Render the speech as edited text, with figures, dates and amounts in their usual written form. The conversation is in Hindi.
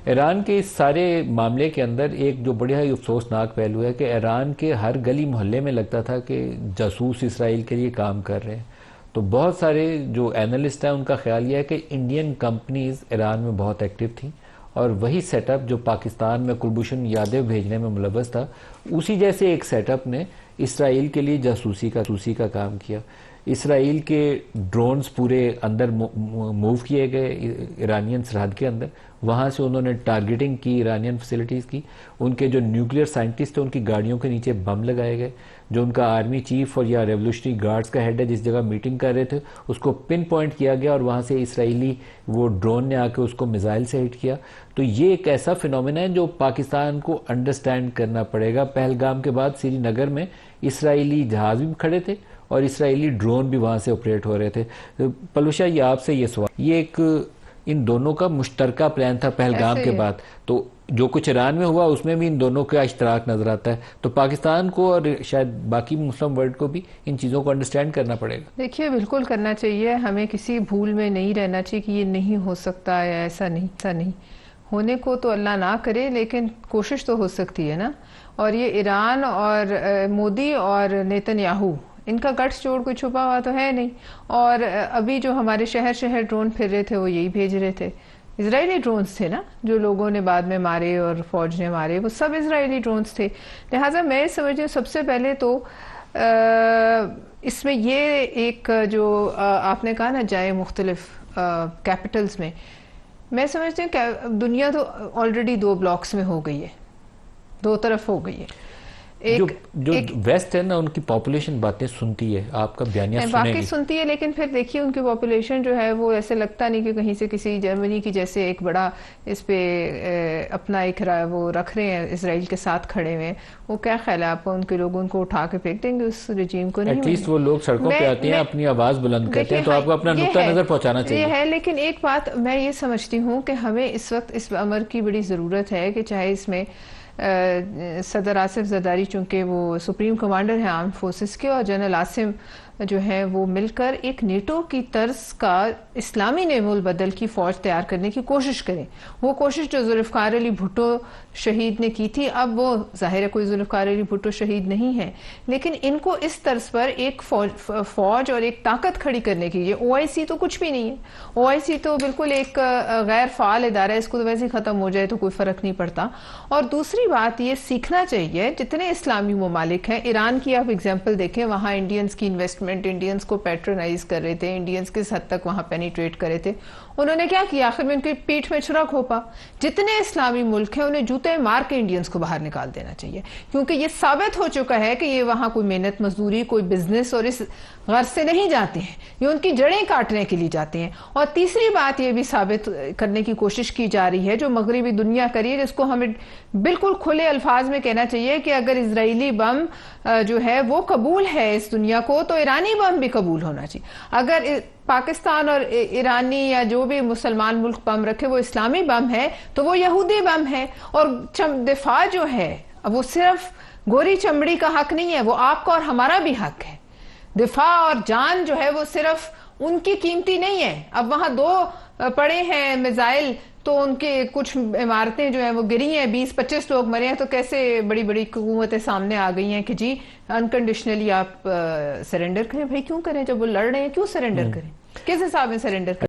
ईरान के इस सारे मामले के अंदर एक जो बढ़िया ही अफसोसनाक पहलू है कि ईरान के हर गली मोहल्ले में लगता था कि जासूस इसराइल के लिए काम कर रहे हैं। तो बहुत सारे जो एनालिस्ट हैं उनका ख्याल यह है कि इंडियन कंपनीज ईरान में बहुत एक्टिव थी और वही सेटअप जो पाकिस्तान में कुलभूषण यादव भेजने में मुलव्वस था, उसी जैसे एक सेटअप ने इसराइल के लिए जासूसी का काम किया। इसराइल के ड्रोन्स पूरे अंदर मूव किए गए ईरानियन सरहद के अंदर, वहाँ से उन्होंने टारगेटिंग की ईरानियन फैसिलिटीज़ की। उनके जो न्यूक्लियर साइंटिस्ट थे उनकी गाड़ियों के नीचे बम लगाए गए। जो उनका आर्मी चीफ और या रेवोल्यूशनरी गार्ड्स का हेड है, जिस जगह मीटिंग कर रहे थे, उसको पिन पॉइंट किया गया और वहाँ से इसराइली वो ड्रोन ने आके उसको मिसाइल से हिट किया। तो ये एक ऐसा फिनोमेना है जो पाकिस्तान को अंडरस्टैंड करना पड़ेगा। पहलगाम के बाद श्रीनगर में इसराइली जहाज भी खड़े थे और इसराइली ड्रोन भी वहाँ से ऑपरेट हो रहे थे। तो पलूशा, ये आपसे ये सवाल, ये एक इन दोनों का मुश्तरका प्लान था पहलगाम के बाद, तो जो कुछ ईरान में हुआ उसमें भी इन दोनों का इश्तराक नजर आता है। तो पाकिस्तान को और शायद बाकी मुस्लिम वर्ल्ड को भी इन चीज़ों को अंडरस्टैंड करना पड़ेगा। देखिए, बिल्कुल करना चाहिए। हमें किसी भूल में नहीं रहना चाहिए कि ये नहीं हो सकता या ऐसा नहीं होने को तो अल्लाह ना करे, लेकिन कोशिश तो हो सकती है ना। और ये ईरान और मोदी और नेतन्याहू, इनका गट्स जोड़ कोई छुपा हुआ तो है नहीं। और अभी जो हमारे शहर शहर ड्रोन फिर रहे थे वो यही भेज रहे थे, इजरायली ड्रोन्स थे ना, जो लोगों ने बाद में मारे और फौज ने मारे, वो सब इजरायली ड्रोन्स थे। लिहाजा मैं समझती हूँ सबसे पहले तो इसमें ये एक जो आपने कहा ना जाए मुख्तलिफ कैपिटल्स में, मैं समझती हूँ कि दुनिया तो ऑलरेडी दो ब्लॉक्स में हो गई है, दो तरफ हो गई है। जो वेस्ट है ना, उनकी पॉपुलेशन बातें सुनती है, आपका बयानिया बाकी सुनती है, लेकिन फिर देखिए उनकी पॉपुलेशन जो है वो ऐसे लगता नहीं कि कहीं से किसी जर्मनी की जैसे एक बड़ा इस पे अपना एक वो रख रहे हैं, इसराइल के साथ खड़े हुए। वो क्या ख्याल है आपका, उनके लोग उनको उठा के फेंक देंगे उस रजीम को? नहीं, एटलीस्ट वो लोग सड़कों पे आते हैं, अपनी आवाज बुलंद करते हैं, तो आपको अपना नुक्ता नजर पहुंचाना चाहिए। ये है, लेकिन एक बात मैं ये समझती हूँ कि हमें इस वक्त इस अमर की बड़ी ज़रूरत है कि चाहे इसमें सदर आसिफ जरदारी, चूंकि वो सुप्रीम कमांडर हैं आर्म फोर्सेस के, और जनरल आसिम जो है वो मिलकर एक नेटो की तर्ज का इस्लामी नेमुल बदल की फौज तैयार करने की कोशिश करें। वो कोशिश जो जुल्फ़िकार अली भुट्टो शहीद ने की थी, अब वो जाहिर है कोई जुल्फ़िकार अली भुट्टो शहीद नहीं है, लेकिन इनको इस तर्ज पर एक फौज और एक ताकत खड़ी करने की, ये OIC तो कुछ भी नहीं है। OIC तो बिल्कुल एक गैर फाल इदारा है, इसको तो वैसे ही खत्म हो जाए तो कोई फर्क नहीं पड़ता। और दूसरी बात ये सीखना चाहिए, जितने इस्लामी ममालिक हैं, ईरान की आप एग्जाम्पल देखें, वहाँ इंडियंस की इन्वेस्टमेंट, इंडियंस को पैट्रोनाइज कर रहे थे, इंडियंस किस हद तक वहां पेनिट्रेट कर रहे थे। उन्होंने क्या किया, आखिर में उनकी पीठ में छुरा खोपा। जितने इस्लामी मुल्क हैं उन्हें जूते मार के इंडियंस को बाहर निकाल देना चाहिए, क्योंकि ये साबित हो चुका है कि ये वहां कोई मेहनत मजदूरी, कोई बिजनेस और इस गर्ज से नहीं जाते हैं, ये उनकी जड़ें काटने के लिए जाते हैं। और तीसरी बात ये भी साबित करने की कोशिश की जा रही है, जो मगरबी दुनिया करी है, जिसको हमें बिल्कुल खुले अल्फाज में कहना चाहिए कि अगर इजरायली बम जो है वो कबूल है इस दुनिया को, तो ईरानी बम भी कबूल होना चाहिए। अगर पाकिस्तान और ईरानी या जो भी मुसलमान मुल्क बम रखे वो इस्लामी बम है, तो वो यहूदी बम है। और दिफा जो है वो सिर्फ गोरी चमड़ी का हक नहीं है, वो आपका और हमारा भी हक है। दिफा और जान जो है वो सिर्फ उनकी कीमती नहीं है। अब वहां दो पड़े हैं मिसाइल, तो उनके कुछ इमारतें जो है वो गिरी हैं, 20-25 लोग मरे हैं, तो कैसे बड़ी बड़ी हुकूमतें सामने आ गई हैं कि जी अनकंडीशनली आप सरेंडर करें। भाई क्यों करें, जब वो लड़ रहे हैं क्यों सरेंडर करें, किस हिसाब में सरेंडर करें?